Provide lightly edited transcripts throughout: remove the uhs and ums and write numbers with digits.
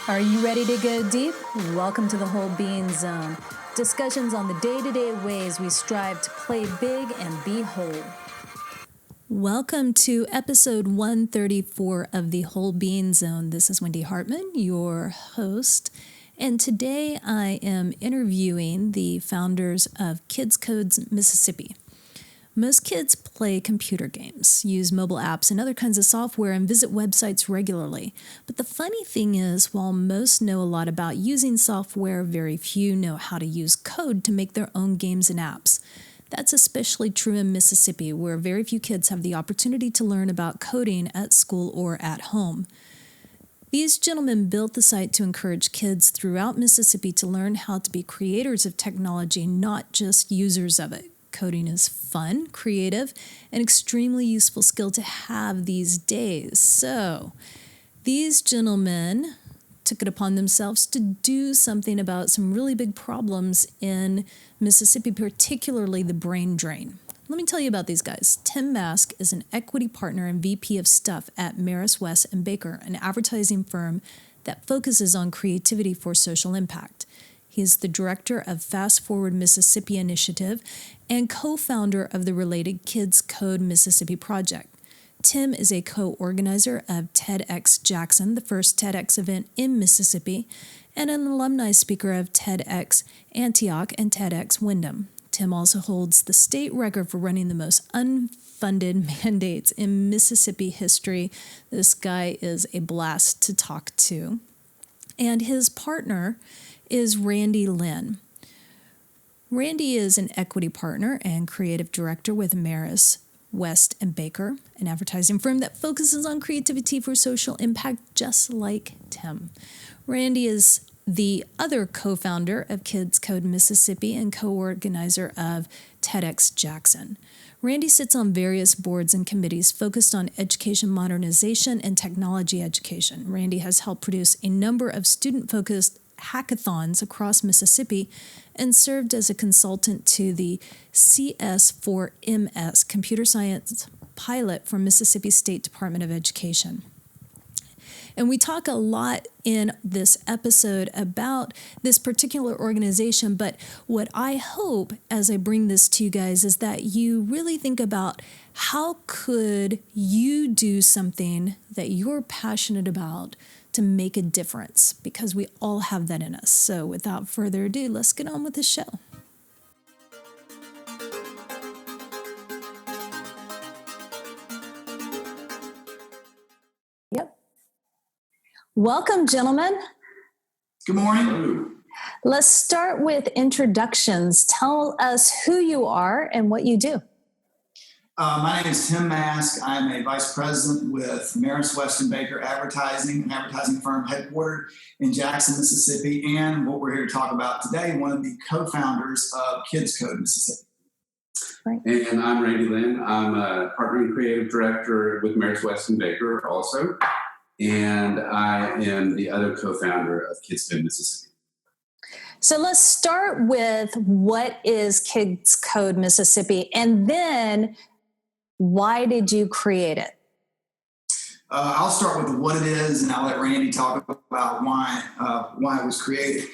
Are you ready to go deep? Welcome to the Whole Being Zone. Discussions on the day-to-day ways we strive to play big and be whole. Welcome to episode 134 of the Whole Being Zone. This is Wendy Hartman, your host. And today I am interviewing the founders of Kids Codes Mississippi. Most kids play computer games, use mobile apps and other kinds of software, and visit websites regularly. But the funny thing is, while most know a lot about using software, very few know how to use code to make their own games and apps. That's especially true in Mississippi, where very few kids have the opportunity to learn about coding at school or at home. These gentlemen built the site to encourage kids throughout Mississippi to learn how to be creators of technology, not just users of it. Coding is fun, creative, and extremely useful skill to have these days. So, these gentlemen took it upon themselves to do something about some really big problems in Mississippi, particularly the brain drain. Let me tell you about these guys. Tim Mask is an equity partner and VP of Stuff at Maris, West & Baker, an advertising firm that focuses on creativity for social impact. He is the director of Fast Forward Mississippi Initiative and co-founder of the related Kids Code Mississippi project. Tim is a co-organizer of TEDxJackson, the first TEDx event in Mississippi, and an alumni speaker of TEDx Antioch and TEDx Windham. Tim also holds the state record for running the most unfunded mandates in Mississippi history. This guy is a blast to talk to. And his partner is Randy Lynn. Randy is an equity partner and creative director with Maris, West & Baker, an advertising firm that focuses on creativity for social impact, just like Tim. Randy is the other co-founder of Kids Code Mississippi and co-organizer of TEDxJackson. Randy sits on various boards and committees focused on education modernization and technology education. Randy has helped produce a number of student-focused hackathons across Mississippi and served as a consultant to the CS4MS computer science pilot for Mississippi State Department of Education. And we talk a lot in this episode about this particular organization, but what I hope as I bring this to you guys is that you really think about how could you do something that you're passionate about to make a difference, because we all have that in us. So without further ado, let's get on with the show. Yep. Welcome, gentlemen. Good morning. Let's start with introductions. Tell us who you are and what you do. My name is Tim Mask. I'm a vice president with Maris, West & Baker Advertising, an advertising firm headquartered in Jackson, Mississippi, and what we're here to talk about today, one of the co-founders of Kids Code Mississippi. Right. And I'm Randy Lynn. I'm a partner and creative director with Maris, West & Baker also, and I am the other co-founder of Kids Code Mississippi. So let's start with what is Kids Code Mississippi, and then why did you create it? I'll start with what it is, and I'll let Randy talk about why it was created.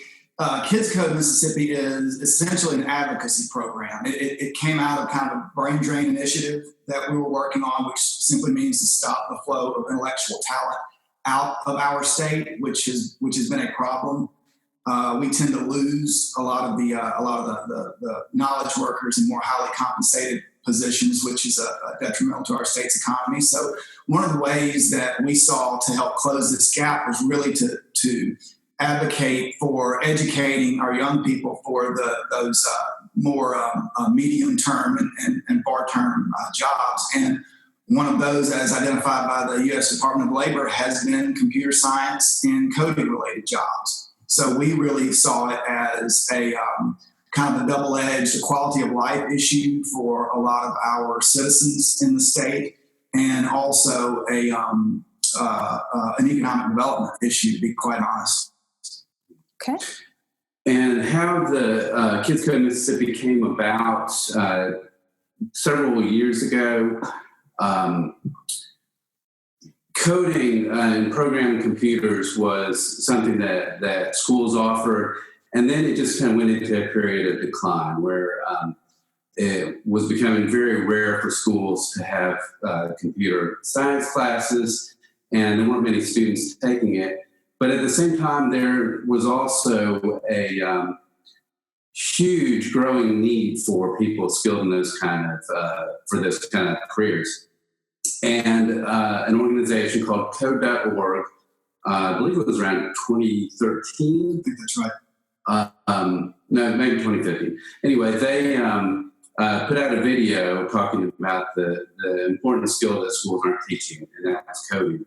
Kids Code Mississippi is essentially an advocacy program. It came out of kind of a brain drain initiative that we were working on, which simply means to stop the flow of intellectual talent out of our state, which has been a problem. We tend to lose a lot of the knowledge workers in more highly compensated positions, which is detrimental to our state's economy. So one of the ways that we saw to help close this gap was really to advocate for educating our young people for those more medium-term and far-term jobs. And one of those, as identified by the U.S. Department of Labor, has been computer science and coding-related jobs. So we really saw it as a kind of a double-edged quality of life issue for a lot of our citizens in the state, and also an economic development issue, to be quite honest. Okay. And how the Kids Code Mississippi came about several years ago, coding and programming computers was something that schools offered. And then it just kind of went into a period of decline where it was becoming very rare for schools to have computer science classes, and there weren't many students taking it. But at the same time, there was also a huge growing need for people skilled in those kind of careers. And an organization called Code.org, I believe it was around 2013. I think that's right. No, maybe 2015. Anyway, they put out a video talking about the important skill that schools aren't teaching, and that's coding.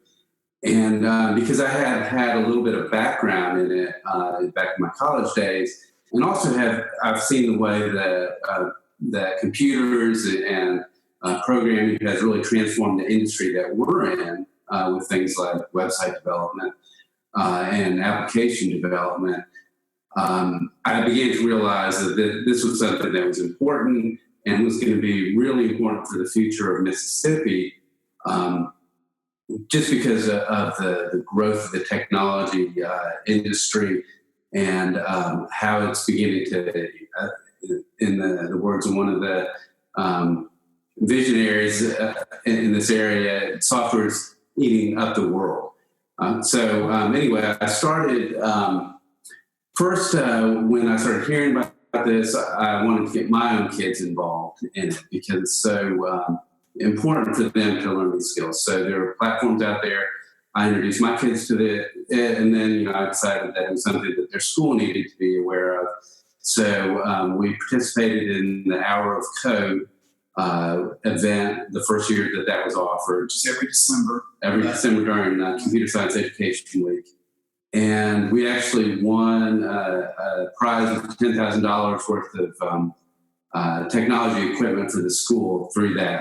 And because I had a little bit of background in it back in my college days, and also I've seen the way that computers and programming has really transformed the industry that we're in with things like website development and application development. I began to realize that this was something that was important and was going to be really important for the future of Mississippi, just because of the growth of the technology industry and how it's beginning to, in the words of one of the visionaries in this area, software is eating up the world. Anyway, I started... First, when I started hearing about this, I wanted to get my own kids involved in it because it's so important for them to learn these skills. So there are platforms out there. I introduced my kids to it, and then I decided that it was something that their school needed to be aware of. So we participated in the Hour of Code event the first year that was offered. Just every December. Every December during Computer Science Education Week. And we actually won a prize of $10,000 worth of technology equipment for the school through that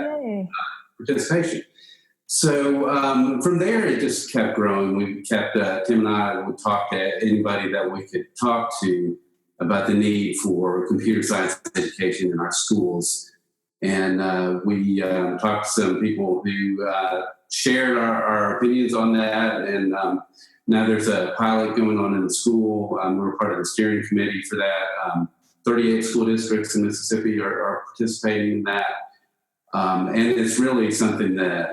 participation. So from there, it just kept growing. We kept, Tim and I would talk to anybody that we could talk to about the need for computer science education in our schools. And we talked to some people who shared our opinions on that. And now there's a pilot going on in the school. We're part of the steering committee for that. 38 school districts in Mississippi are participating in that. And it's really something that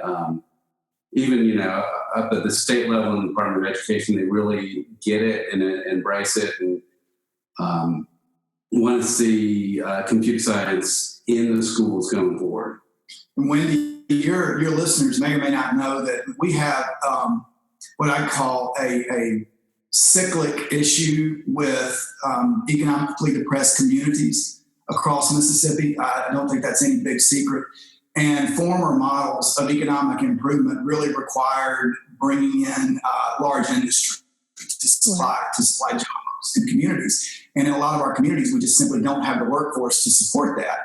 even, up at the state level in the Department of Education, they really get it and embrace it and want to see computer science in the schools going forward. Wendy, your listeners may or may not know that we have what I call a cyclic issue with economically depressed communities across Mississippi. I don't think that's any big secret. And former models of economic improvement really required bringing in large industry to supply jobs in communities. And in a lot of our communities, we just simply don't have the workforce to support that.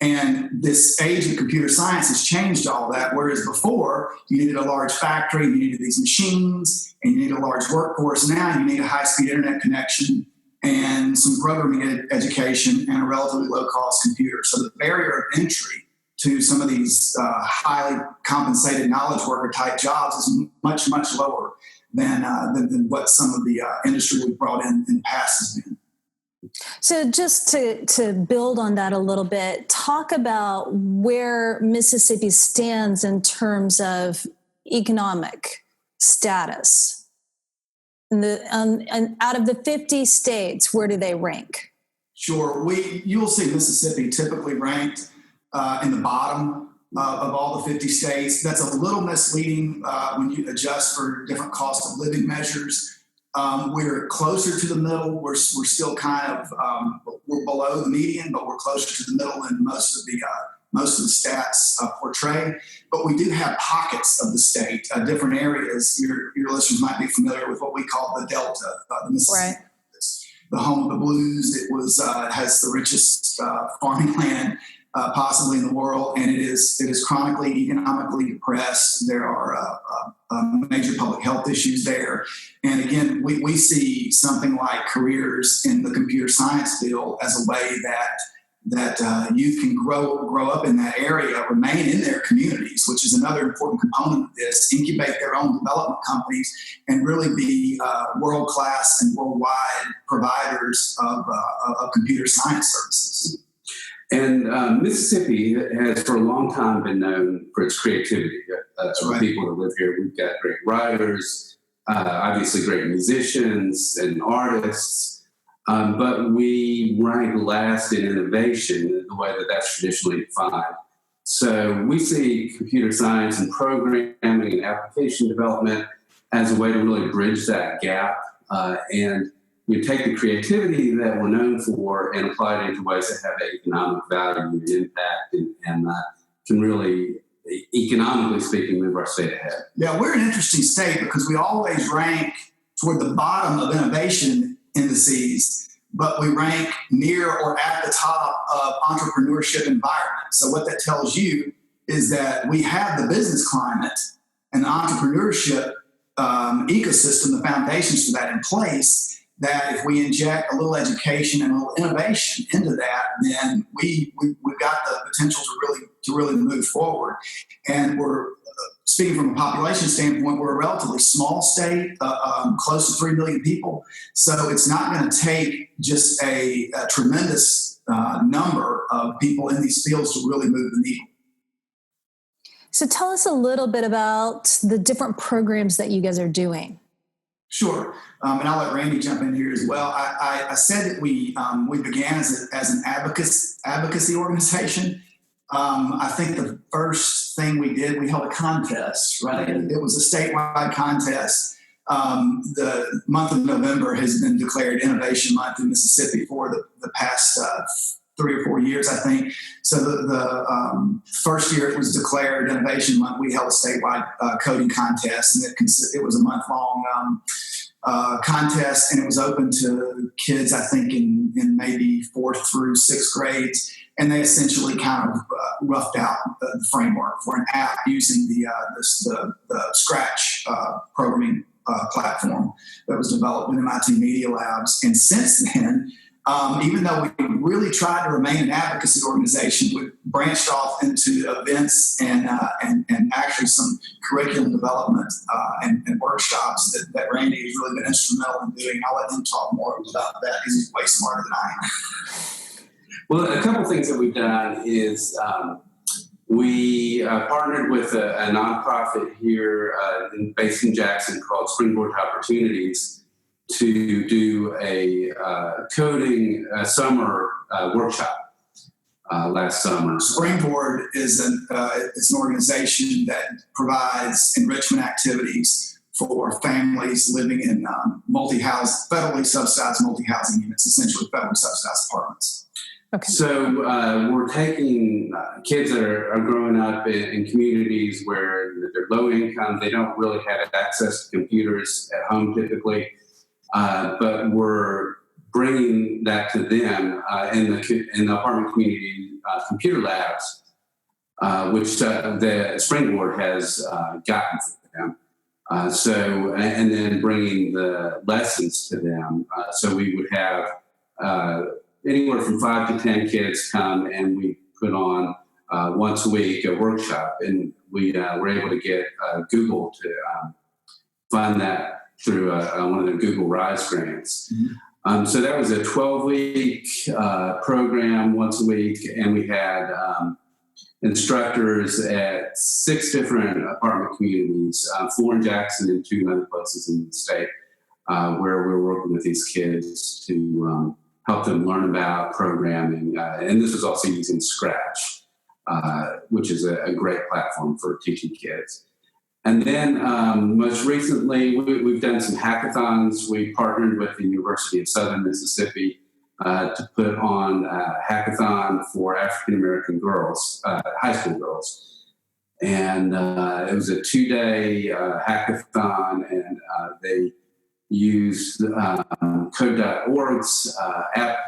And this age of computer science has changed all that, whereas before you needed a large factory, you needed these machines, and you needed a large workforce. Now you need a high-speed internet connection and some programming education and a relatively low-cost computer. So the barrier of entry to some of these highly compensated knowledge worker type jobs is much, much lower than what some of the industry we've brought in the past has been. So just to build on that a little bit, talk about where Mississippi stands in terms of economic status. And out of the 50 states, where do they rank? Sure. You'll see Mississippi typically ranked in the bottom of all the 50 states. That's a little misleading when you adjust for different cost of living measures. We're closer to the middle. We're still kind of we're below the median, but we're closer to the middle than most of the stats portray. But we do have pockets of the state, different areas. Your listeners might be familiar with what we call the Delta, the Mississippi, the home of the blues. It has the richest farming land possibly in the world, and it is chronically economically depressed. There are major public health issues there. And again, we see something like careers in the computer science field as a way that youth can grow up in that area, remain in their communities, which is another important component of this, incubate their own development companies, and really be world-class and worldwide providers of computer science services. And Mississippi has for a long time been known for its creativity. Right. People that live here, we've got great writers, obviously great musicians and artists, but we rank last in innovation, the way that that's traditionally defined. So we see computer science and programming and application development as a way to really bridge that gap, and you take the creativity that we're known for and apply it into ways that have economic value and impact, and can really, economically speaking, move our state ahead. Yeah, we're an interesting state because we always rank toward the bottom of innovation indices, but we rank near or at the top of entrepreneurship environment. So what that tells you is that we have the business climate and the entrepreneurship ecosystem, the foundations for that in place, that if we inject a little education and a little innovation into that, then we've got the potential to really move forward. And we're speaking from a population standpoint, we're a relatively small state, close to 3 million people. So it's not going to take just a tremendous number of people in these fields to really move the needle. So tell us a little bit about the different programs that you guys are doing. Sure. And I'll let Randy jump in here as well. I said that we began as an advocacy organization. I think the first thing we did, we held a contest, right? It was a statewide contest. The month of November has been declared Innovation Month in Mississippi for the past 3 or 4 years, I think. So the first year it was declared Innovation Month, we held a statewide coding contest, and it was a month-long contest, and it was open to kids, I think, in maybe 4th through 6th grades. And they essentially kind of roughed out the framework for an app using the Scratch programming platform that was developed in MIT Media Labs. And since then, even though we really tried to remain an advocacy organization, we branched off into events and actually some curriculum development and workshops that Randy has really been instrumental in doing. I'll let him talk more about that because he's way smarter than I am. Well, a couple things that we've done is we partnered with a nonprofit here based in Jackson called Springboard to Opportunities to do a coding summer workshop last summer. Springboard is an organization that provides enrichment activities for families living in federally subsidized multi-housing units, essentially federally subsidized apartments. Okay. So we're taking kids that are growing up in communities where they're low income, they don't really have access to computers at home typically, but we're bringing that to them in the apartment community computer labs, which the Springboard has gotten for them. And then bringing the lessons to them. So we would have anywhere from 5 to 10 kids come, and we put on once a week a workshop, and we were able to get Google to fund that through one of the Google Rise grants. Mm-hmm. So that was a 12-week program once a week, and we had instructors at 6 different apartment communities, 4 in Jackson and 2 other places in the state, where we're working with these kids to help them learn about programming. And this was also using Scratch, which is a great platform for teaching kids. And then most recently, we've done some hackathons. We partnered with the University of Southern Mississippi to put on a hackathon for African-American girls, high school girls. And it was a 2-day hackathon, and they used Code.org's app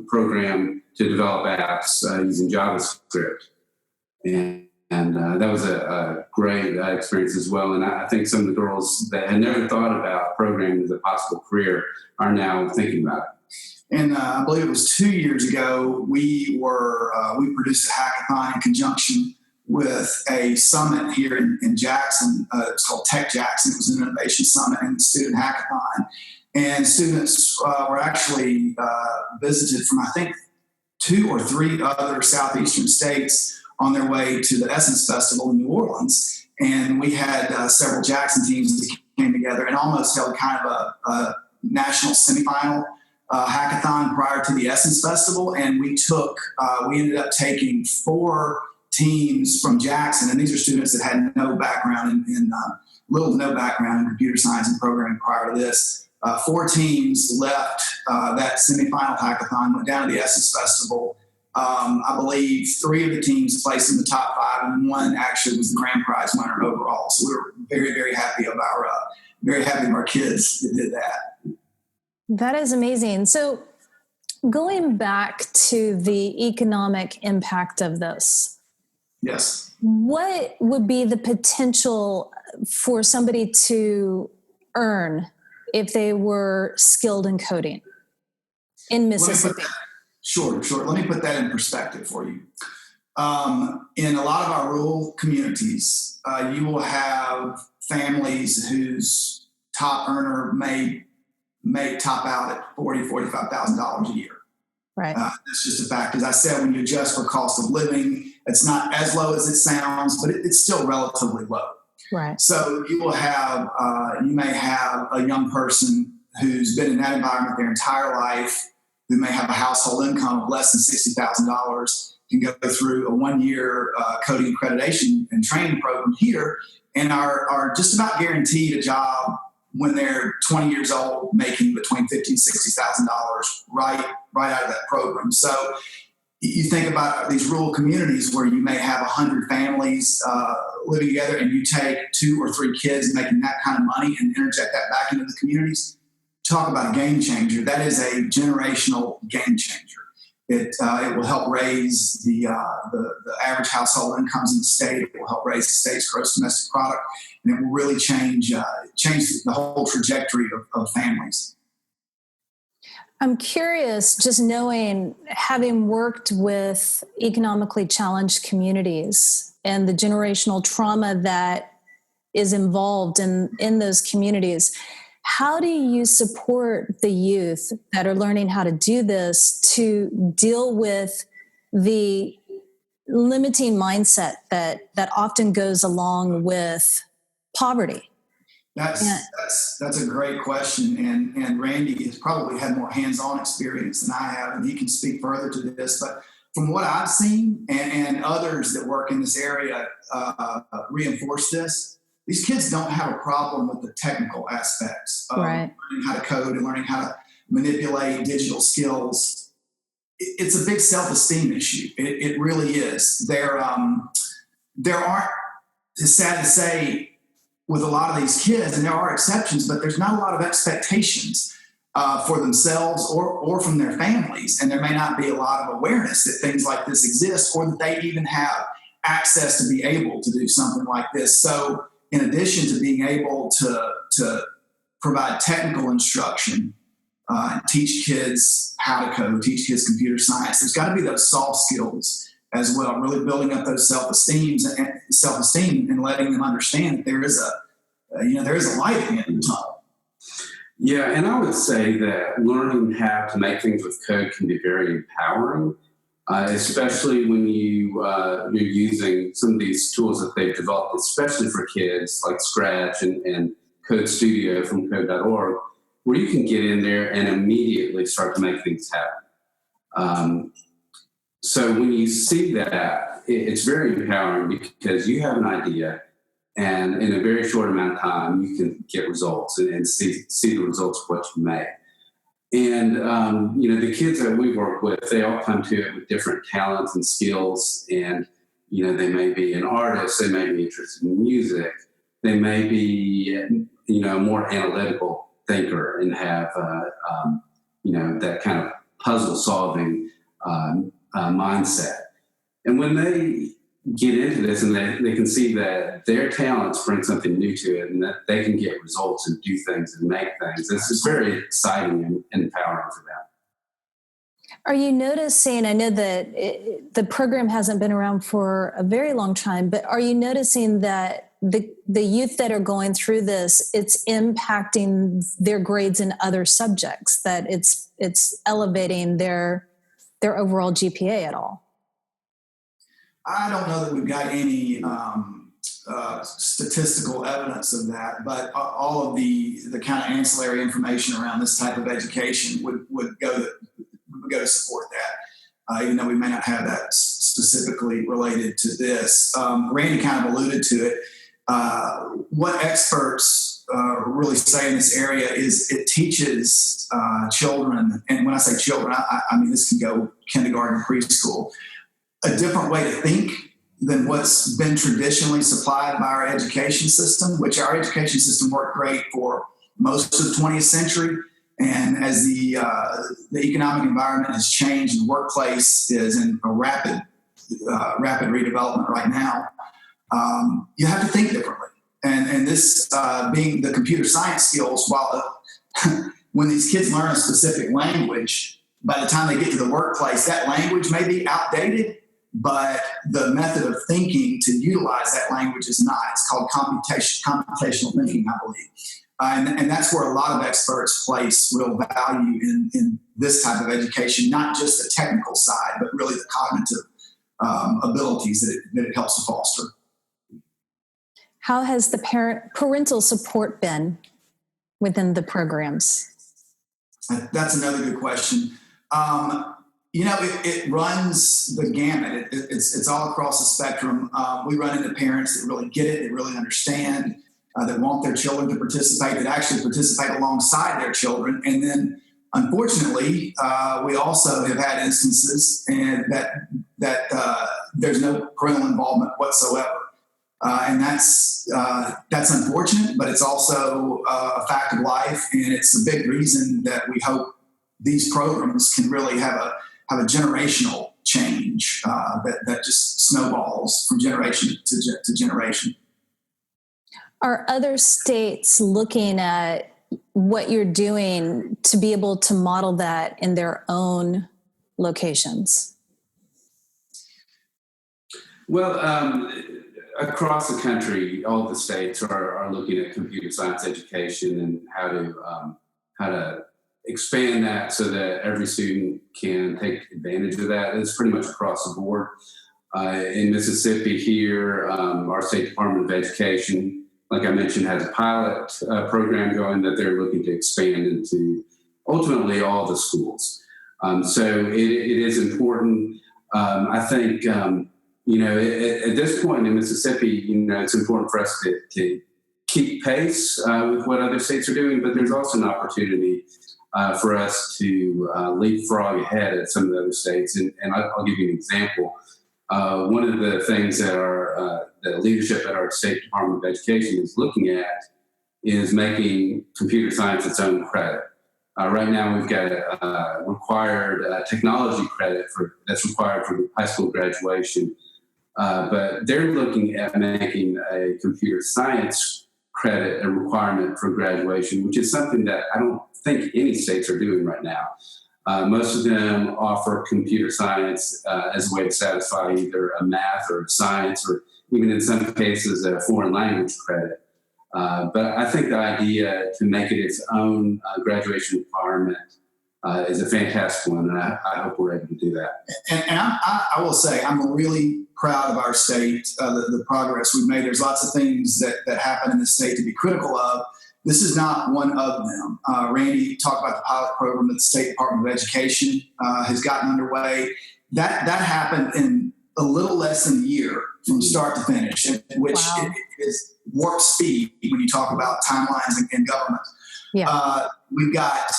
program to develop apps using JavaScript. And that was a great experience as well. And I think some of the girls that had never thought about programming as a possible career are now thinking about it. And I believe it was 2 years ago, we produced a hackathon in conjunction with a summit here in Jackson. It's called TEDxJackson. It was an innovation summit and student hackathon. And students were actually visited from, I think, 2 or 3 other southeastern states on their way to the Essence Festival in New Orleans. And we had several Jackson teams that came together and almost held kind of a national semifinal hackathon prior to the Essence Festival. And we ended up taking 4 teams from Jackson, and these are students that had no background little to no background in computer science and programming prior to this. 4 teams left that semifinal hackathon, went down to the Essence Festival. I believe 3 of the teams placed in the top 5, and 1 actually was the grand prize winner overall. So we were very, very happy of our kids that did that. That is amazing. So going back to the economic impact of this. Yes. What would be the potential for somebody to earn if they were skilled in coding in Mississippi? Sure. Let me put that in perspective for you. In a lot of our rural communities, you will have families whose top earner may top out at $40,000, $45,000 a year. Right. That's just a fact. As I said, when you adjust for cost of living, it's not as low as it sounds, but it's still relatively low. Right. So you may have a young person who's been in that environment their entire life, who may have a household income of less than $60,000, can go through a 1-year coding accreditation and training program here, and are just about guaranteed a job when they're 20 years old, making between $50,000 and $60,000 right out of that program. So you think about these rural communities where you may have 100 families living together, and you take 2 or 3 kids making that kind of money and interject that back into the communities. Talk about a game changer. That is a generational game changer. It will help raise the average household incomes in the state. It will help raise the state's gross domestic product, and it will really change the whole trajectory of families. I'm curious, just knowing, having worked with economically challenged communities and the generational trauma that is involved in those communities, how do you support the youth that are learning how to do this to deal with the limiting mindset that often goes along with poverty? That's a great question, and Randy has probably had more hands-on experience than I have, and he can speak further to this. But from what I've seen, and others that work in this area reinforce this, these kids don't have a problem with the technical aspects of learning how to code and learning how to manipulate digital skills. It's a big self-esteem issue. It really is. There aren't, it's sad to say, with a lot of these kids, and there are exceptions, but there's not a lot of expectations for themselves or from their families. And there may not be a lot of awareness that things like this exist, or that they even have access to be able to do something like this. So in addition to being able to provide technical instruction, teach kids how to code, teach kids computer science, there's got to be those soft skills as well, really building up those self-esteem and letting them understand that there is a light at the end of the tunnel. Yeah, and I would say that learning how to make things with code can be very empowering, especially when you're using some of these tools that they've developed, especially for kids, like Scratch and Code Studio from code.org, where you can get in there and immediately start to make things happen. So when you see that, it's very empowering because you have an idea, and in a very short amount of time, you can get results and see the results of what you make. And, the kids that we work with, they all come to it with different talents and skills. And, they may be an artist, they may be interested in music, they may be, a more analytical thinker and have, that kind of puzzle solving mindset. And when they get into this and they can see that their talents bring something new to it and that they can get results and do things and make things, this is very exciting and empowering for them. Are you noticing, I know that the program hasn't been around for a very long time, but are you noticing that the youth that are going through this, it's impacting their grades in other subjects, that it's elevating their overall GPA at all? I don't know that we've got any statistical evidence of that, but all of the kind of ancillary information around this type of education would go to support that, even though we may not have that specifically related to this. Randy kind of alluded to it. What experts really say in this area is it teaches children, and when I say children, I mean this can go kindergarten, preschool, a different way to think than what's been traditionally supplied by our education system, which our education system worked great for most of the 20th century. And as the economic environment has changed, the workplace is in a rapid redevelopment right now. You have to think differently. And this being the computer science skills, while when these kids learn a specific language, by the time they get to the workplace, that language may be outdated, but the method of thinking to utilize that language is not. It's called computational thinking, I believe. And that's where a lot of experts place real value in this type of education, not just the technical side, but really the cognitive abilities that it helps to foster. How has the parental support been within the programs? That's another good question. It runs the gamut. It's all across the spectrum. We run into parents that really get it, that really understand, that want their children to participate, that actually participate alongside their children. And then, unfortunately, we also have had instances that there's no parental involvement whatsoever. And that's unfortunate, but it's also a fact of life. And it's a big reason that we hope these programs can really have a generational change that just snowballs from generation to generation. Are other states looking at what you're doing to be able to model that in their own locations? Well, across the country, all the states are looking at computer science education and how to expand that so that every student can take advantage of that. It's pretty much across the board. In Mississippi here, our State Department of Education, like I mentioned, has a pilot program going that they're looking to expand into ultimately all the schools. So it is important. I think, at this point in Mississippi, it's important for us to keep pace with what other states are doing, but there's also an opportunity for us to leapfrog ahead at some of the other states. And I'll give you an example. One of the things that the leadership at our State Department of Education is looking at is making computer science its own credit. Right now, we've got a required technology credit that's required for high school graduation. But they're looking at making a computer science credit a requirement for graduation, which is something that I don't think any states are doing right now. Most of them offer computer science as a way to satisfy either a math or science, or even in some cases a foreign language credit. But I think the idea to make it its own graduation requirement is a fantastic one, and I hope we're able to do that. And I will say I'm really proud of our state, the progress we've made. There's lots of things that happen in the state to be critical of. This is not one of them. Randy talked about the pilot program that the State Department of Education has gotten underway. That happened in a little less than a year from start to finish, which Wow. is warp speed when you talk about timelines in government. Yeah. We've got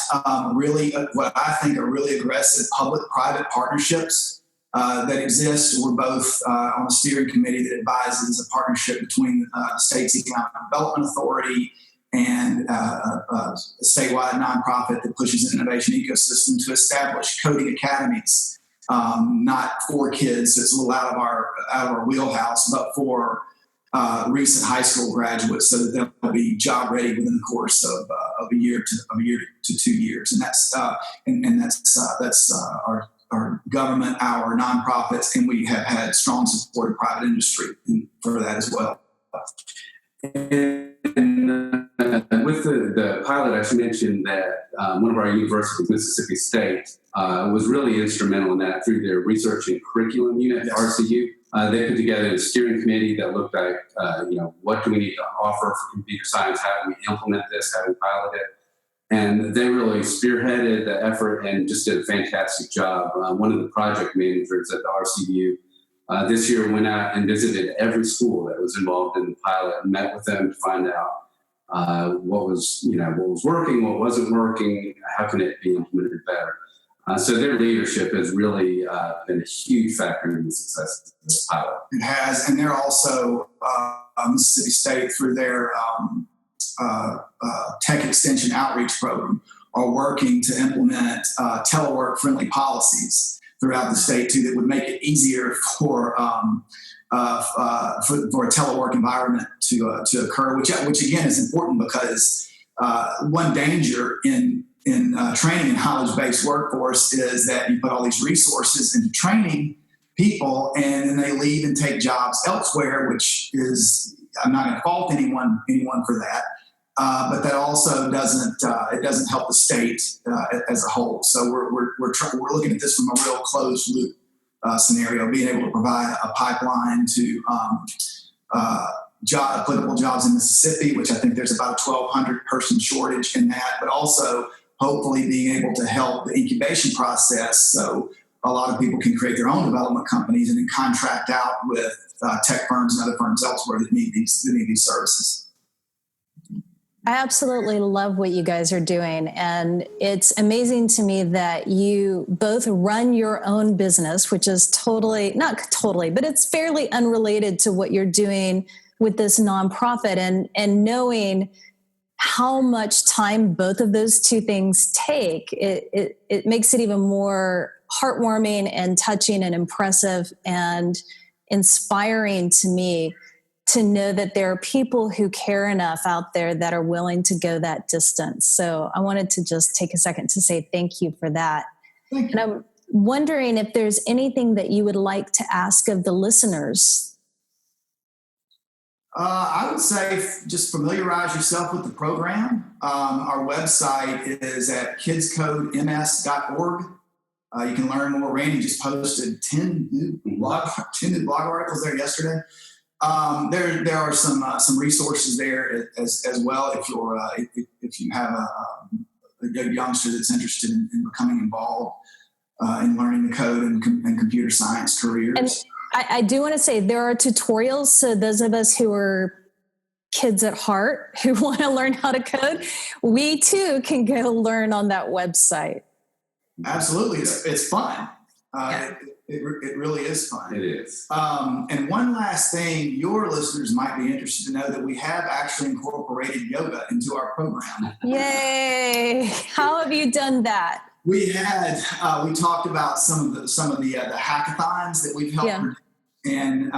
really what I think are really aggressive public-private partnerships that exist. We're both on a steering committee that advises a partnership between the state's Economic Development Authority and a statewide nonprofit that pushes an innovation ecosystem to establish coding academies, not for kids. It's a little out of our wheelhouse, but for recent high school graduates, so that they'll be job ready within the course of a year to 2 years. And that's our government, our nonprofits, and we have had strong support of private industry for that as well. And with the pilot, I should mention that one of our universities, Mississippi State, was really instrumental in that through their research and curriculum unit, Yes. RCU. They put together a steering committee that looked at, what do we need to offer for computer science? How do we implement this? How do we pilot it? And they really spearheaded the effort and just did a fantastic job. One of the project managers at the RCU this year went out and visited every school that was involved in the pilot and met with them to find out what was working, what wasn't working, how can it be implemented better. So their leadership has really been a huge factor in the success of this pilot. It has, and they're also Mississippi State through their tech extension outreach program are working to implement telework-friendly policies throughout the state too that would make it easier for a telework environment to occur, which again is important because one danger in training and knowledge-based workforce is that you put all these resources into training people and then they leave and take jobs elsewhere, which is, I'm not going to fault anyone for that. But that also doesn't help the state as a whole. So we're looking at this from a real closed loop scenario, being able to provide a pipeline to applicable jobs in Mississippi, which I think there's about a 1,200 person shortage in that, but also hopefully being able to help the incubation process so a lot of people can create their own development companies and then contract out with tech firms and other firms elsewhere that need these services. I absolutely love what you guys are doing. And it's amazing to me that you both run your own business, which is not totally, but it's fairly unrelated to what you're doing with this nonprofit, and knowing how much time both of those two things take, it makes it even more heartwarming and touching and impressive and inspiring to me to know that there are people who care enough out there that are willing to go that distance. So I wanted to just take a second to say thank you for that. Thank you. And I'm wondering if there's anything that you would like to ask of the listeners. I would say just familiarize yourself with the program. Our website is at kidscodems.org. You can learn more. Randy just posted 10 new blog articles there yesterday. There are some resources there as well if you have a good youngster that's interested in becoming involved in learning the code and computer science careers. And I do want to say there are tutorials, so those of us who are kids at heart who want to learn how to code, we too can go learn on that website. Absolutely, it's fun. It really is fun. It is. And one last thing, your listeners might be interested to know that we have actually incorporated yoga into our program. Yay! How have you done that? We talked about some of the hackathons that we've helped produce. And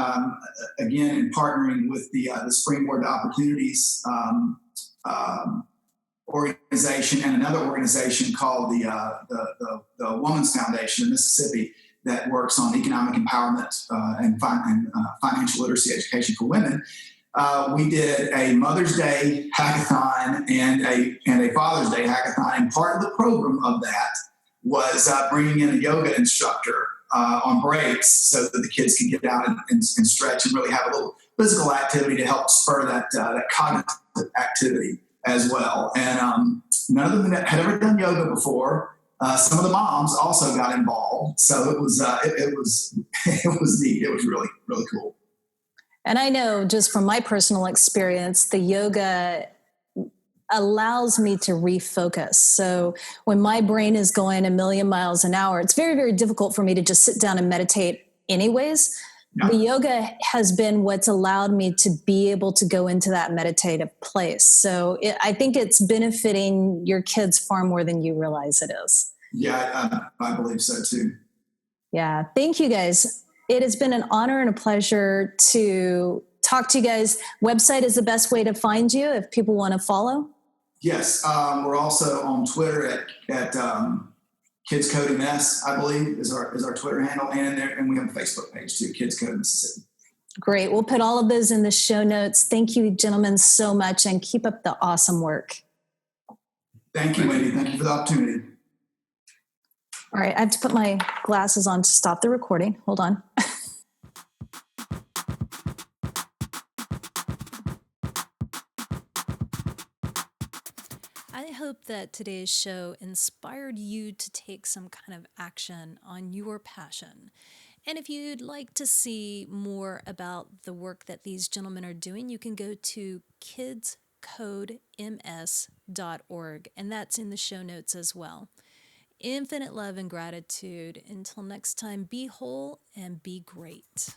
again, in partnering with the Springboard Opportunities organization and another organization called the Women's Foundation of Mississippi that works on economic empowerment and financial literacy education for women. We did a Mother's Day hackathon and a Father's Day hackathon, and part of the program of that was bringing in a yoga instructor on breaks so that the kids can get out and stretch and really have a little physical activity to help spur that cognitive activity as well. And none of them had ever done yoga before. Some of the moms also got involved, so it was neat. It was really, really cool. And I know just from my personal experience, the yoga allows me to refocus. So when my brain is going a million miles an hour, it's very, very difficult for me to just sit down and meditate anyways. Yeah. The yoga has been what's allowed me to be able to go into that meditative place. So I think it's benefiting your kids far more than you realize it is. Yeah, I believe so too. Yeah. Thank you guys. It has been an honor and a pleasure to talk to you guys. Website is the best way to find you if people want to follow. Yes. We're also on Twitter at Kids Code MS, I believe, is our Twitter handle, and we have a Facebook page too, Kids Code Mississippi. Great. We'll put all of those in the show notes. Thank you, gentlemen, so much, and keep up the awesome work. Thank you, Wendy. Thank you for the opportunity. All right, I have to put my glasses on to stop the recording. Hold on. I hope that today's show inspired you to take some kind of action on your passion. And if you'd like to see more about the work that these gentlemen are doing, you can go to kidscodems.org, and that's in the show notes as well. Infinite love and gratitude. Until next time, be whole and be great.